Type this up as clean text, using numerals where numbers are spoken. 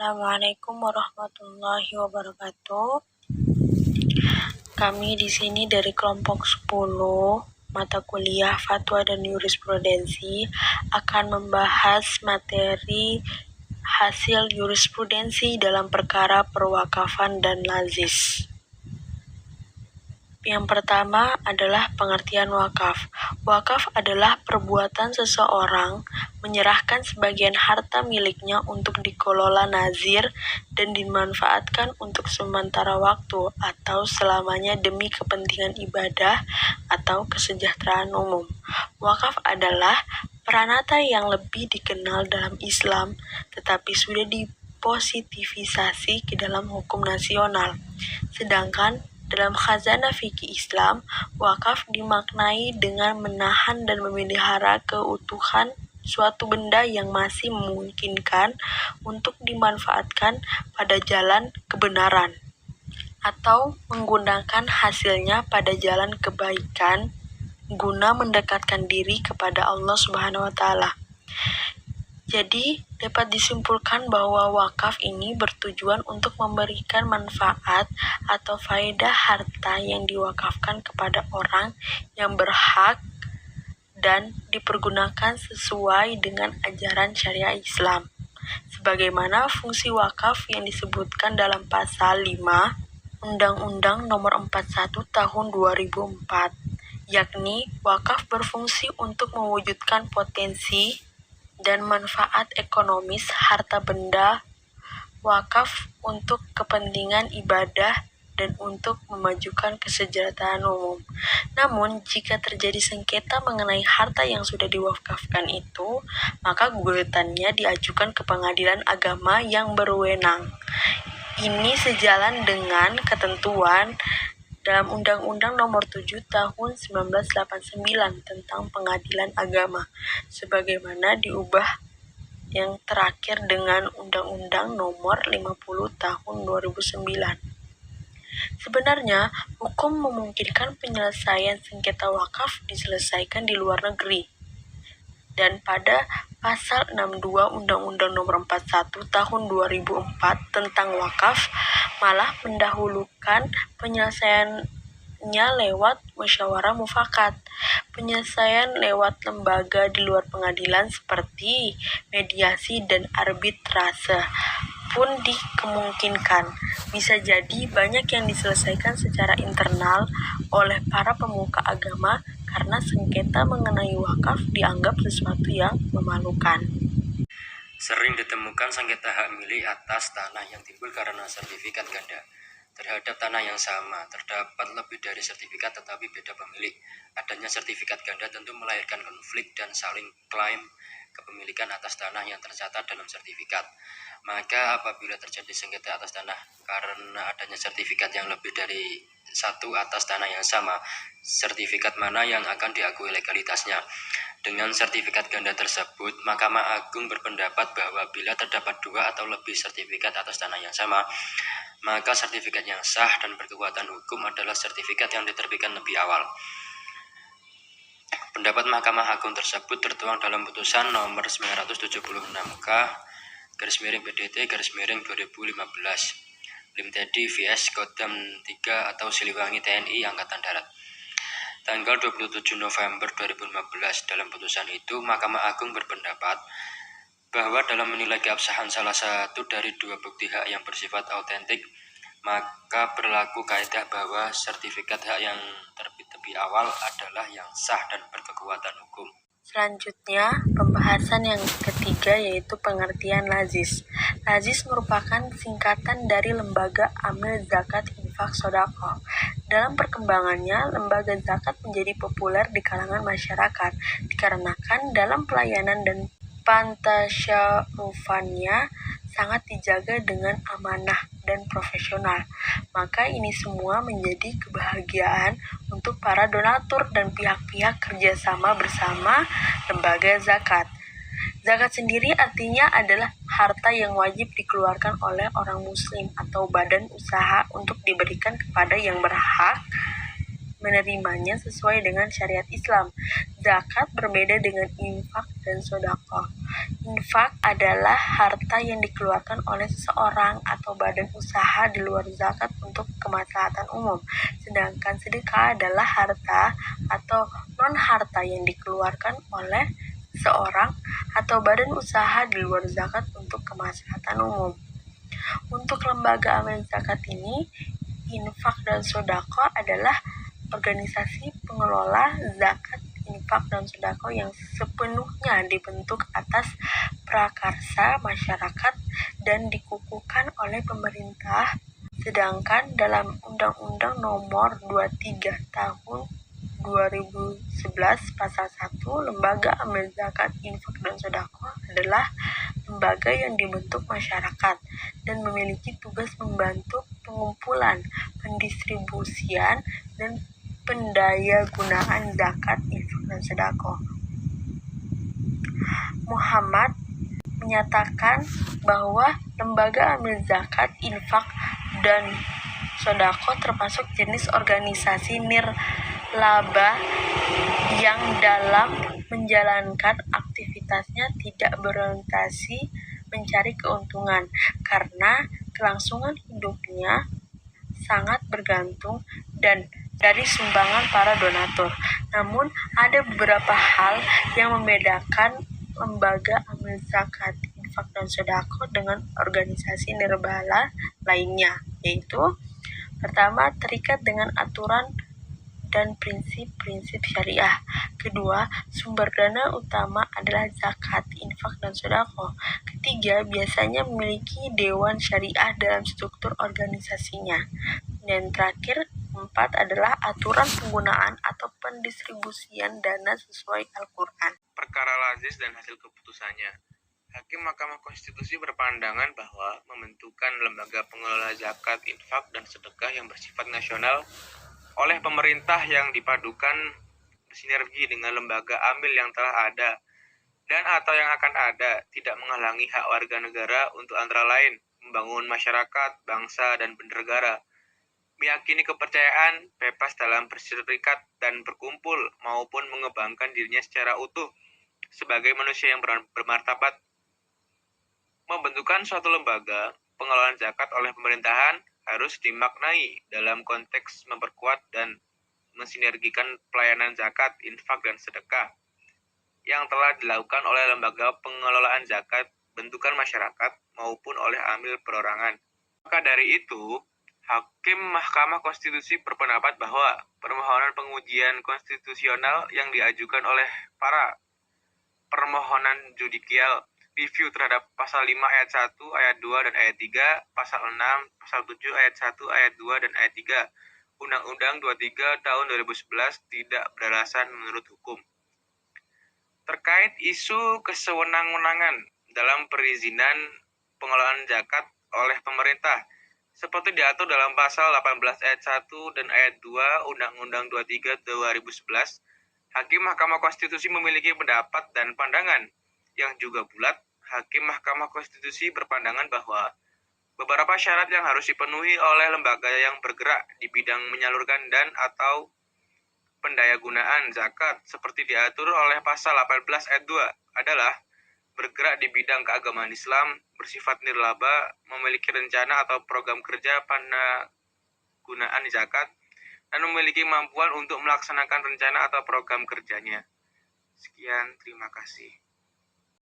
Assalamualaikum warahmatullahi wabarakatuh. Kami di sini dari kelompok 10 mata kuliah Fatwa dan Jurisprudensi akan membahas materi hasil jurisprudensi dalam perkara perwakafan dan lazis. Yang pertama adalah pengertian wakaf. Wakaf adalah perbuatan seseorang menyerahkan sebagian harta miliknya untuk dikelola nazir dan dimanfaatkan untuk sementara waktu atau selamanya demi kepentingan ibadah atau kesejahteraan umum. Wakaf adalah peranata yang lebih dikenal dalam Islam, tetapi sudah dipositivisasi ke dalam hukum nasional. Sedangkan dalam khazanah fikih Islam, wakaf dimaknai dengan menahan dan memelihara keutuhan suatu benda yang masih memungkinkan untuk dimanfaatkan pada jalan kebenaran atau menggunakan hasilnya pada jalan kebaikan guna mendekatkan diri kepada Allah Subhanahu wa Ta'ala. Jadi, dapat disimpulkan bahwa wakaf ini bertujuan untuk memberikan manfaat atau faedah harta yang diwakafkan kepada orang yang berhak dan dipergunakan sesuai dengan ajaran syariah Islam. Sebagaimana fungsi wakaf yang disebutkan dalam pasal 5 Undang-Undang Nomor 41 Tahun 2004, yakni wakaf berfungsi untuk mewujudkan potensi dan manfaat ekonomis harta benda wakaf untuk kepentingan ibadah dan untuk memajukan kesejahteraan umum. Namun, jika terjadi sengketa mengenai harta yang sudah diwakafkan itu, maka gugatannya diajukan ke pengadilan agama yang berwenang. Ini sejalan dengan ketentuan dalam Undang-Undang Nomor 7 Tahun 1989 tentang Pengadilan Agama, sebagaimana diubah yang terakhir dengan Undang-Undang Nomor 50 Tahun 2009. Sebenarnya, hukum memungkinkan penyelesaian sengketa wakaf diselesaikan di luar negeri. Dan pada Pasal 62 Undang-Undang Nomor 41 Tahun 2004 tentang wakaf malah mendahulukan penyelesaiannya lewat musyawarah mufakat. Penyelesaian lewat lembaga di luar pengadilan seperti mediasi dan arbitrase pun dikemungkinkan. Bisa jadi banyak yang diselesaikan secara internal oleh para pemuka agama karena sengketa mengenai wakaf dianggap sesuatu yang memalukan. Sering ditemukan sengketa hak milik atas tanah yang timbul karena sertifikat ganda. Terhadap tanah yang sama, terdapat lebih dari sertifikat tetapi beda pemilik. Adanya sertifikat ganda tentu melahirkan konflik dan saling klaim kepemilikan atas tanah yang tercatat dalam sertifikat. Maka apabila terjadi sengketa atas tanah karena adanya sertifikat yang lebih dari satu atas tanah yang sama, sertifikat mana yang akan diakui legalitasnya? Dengan sertifikat ganda tersebut, Mahkamah Agung berpendapat bahwa bila terdapat dua atau lebih sertifikat atas tanah yang sama, maka sertifikat yang sah dan berkekuatan hukum adalah sertifikat yang diterbitkan lebih awal. Pendapat Mahkamah Agung tersebut tertuang dalam putusan nomor 976K/PDT/2015 Limtedi vs Kodam 3 atau Siliwangi TNI Angkatan Darat. Tanggal 27 November 2015, dalam putusan itu, Mahkamah Agung berpendapat bahwa dalam menilai keabsahan salah satu dari dua bukti hak yang bersifat autentik, maka berlaku kaidah bahwa sertifikat hak yang terbit lebih awal adalah yang sah dan berkekuatan hukum. Selanjutnya, pembahasan yang ketiga yaitu pengertian lazis. Lazis merupakan singkatan dari Lembaga Amil Zakat Infak Sodaqah. Dalam perkembangannya, lembaga zakat menjadi populer di kalangan masyarakat dikarenakan dalam pelayanan dan pantasyarufannya sangat dijaga dengan amanah dan profesional. Maka ini semua menjadi kebahagiaan untuk para donatur dan pihak-pihak kerjasama bersama lembaga zakat. Zakat sendiri artinya adalah harta yang wajib dikeluarkan oleh orang muslim atau badan usaha untuk diberikan kepada yang berhak menerimanya sesuai dengan syariat Islam. Zakat berbeda dengan infak dan sedekah. Infak adalah harta yang dikeluarkan oleh seseorang atau badan usaha di luar zakat untuk kemaslahatan umum. Sedangkan sedekah adalah harta atau non-harta yang dikeluarkan oleh seorang atau badan usaha di luar zakat untuk kemaslahatan umum. Untuk lembaga amil zakat ini, infak dan sodako adalah organisasi pengelola zakat, infak, dan sodako yang sepenuhnya dibentuk atas prakarsa masyarakat dan dikukuhkan oleh pemerintah. Sedangkan dalam Undang-Undang Nomor 23 Tahun 2011 Pasal 1, lembaga amil zakat, infak, dan sodako adalah lembaga yang dibentuk masyarakat dan memiliki tugas membantu pengumpulan, pendistribusian, dan pendayagunaan zakat, infak, dan sedekah. Muhammad menyatakan bahwa lembaga amil zakat, infak, dan sedekah termasuk jenis organisasi nirlaba yang dalam menjalankan aktivitasnya tidak berorientasi mencari keuntungan karena kelangsungan hidupnya sangat bergantung dan dari sumbangan para donatur. Namun ada beberapa hal yang membedakan lembaga amil zakat, infak, dan sedekah dengan organisasi nirlaba lainnya, yaitu pertama, terikat dengan aturan dan prinsip-prinsip syariah. Kedua, sumber dana utama adalah zakat, infak, dan sedekah. Ketiga, biasanya memiliki dewan syariah dalam struktur organisasinya. Dan terakhir, 4 adalah aturan penggunaan atau pendistribusian dana sesuai Al-Quran. Perkara lazis dan hasil keputusannya. Hakim Mahkamah Konstitusi berpandangan bahwa membentukan lembaga pengelola zakat, infak, dan sedekah yang bersifat nasional oleh pemerintah yang dipadukan bersinergi dengan lembaga amil yang telah ada dan atau yang akan ada tidak menghalangi hak warga negara untuk antara lain membangun masyarakat, bangsa, dan bernegara, meyakini kepercayaan, bebas dalam berserikat dan berkumpul maupun mengembangkan dirinya secara utuh sebagai manusia yang bermartabat. Membentukan suatu lembaga pengelolaan zakat oleh pemerintahan harus dimaknai dalam konteks memperkuat dan mensinergikan pelayanan zakat, infak, dan sedekah yang telah dilakukan oleh lembaga pengelolaan zakat, bentukan masyarakat, maupun oleh amil perorangan. Maka dari itu, Hakim Mahkamah Konstitusi berpendapat bahwa permohonan pengujian konstitusional yang diajukan oleh para permohonan judicial review terhadap pasal 5 ayat 1, ayat 2, dan ayat 3, pasal 6, pasal 7, ayat 1, ayat 2, dan ayat 3, Undang-Undang 23 tahun 2011 tidak beralasan menurut hukum. Terkait isu kesewenang-wenangan dalam perizinan pengelolaan zakat oleh pemerintah, seperti diatur dalam pasal 18 ayat 1 dan ayat 2 Undang-Undang 23 2011, Hakim Mahkamah Konstitusi memiliki pendapat dan pandangan yang juga bulat. Hakim Mahkamah Konstitusi berpandangan bahwa beberapa syarat yang harus dipenuhi oleh lembaga yang bergerak di bidang menyalurkan dan atau pendayagunaan zakat seperti diatur oleh pasal 18 ayat 2 adalah bergerak di bidang keagamaan Islam, bersifat nirlaba, memiliki rencana atau program kerja pendayagunaan zakat, dan memiliki kemampuan untuk melaksanakan rencana atau program kerjanya. Sekian, terima kasih.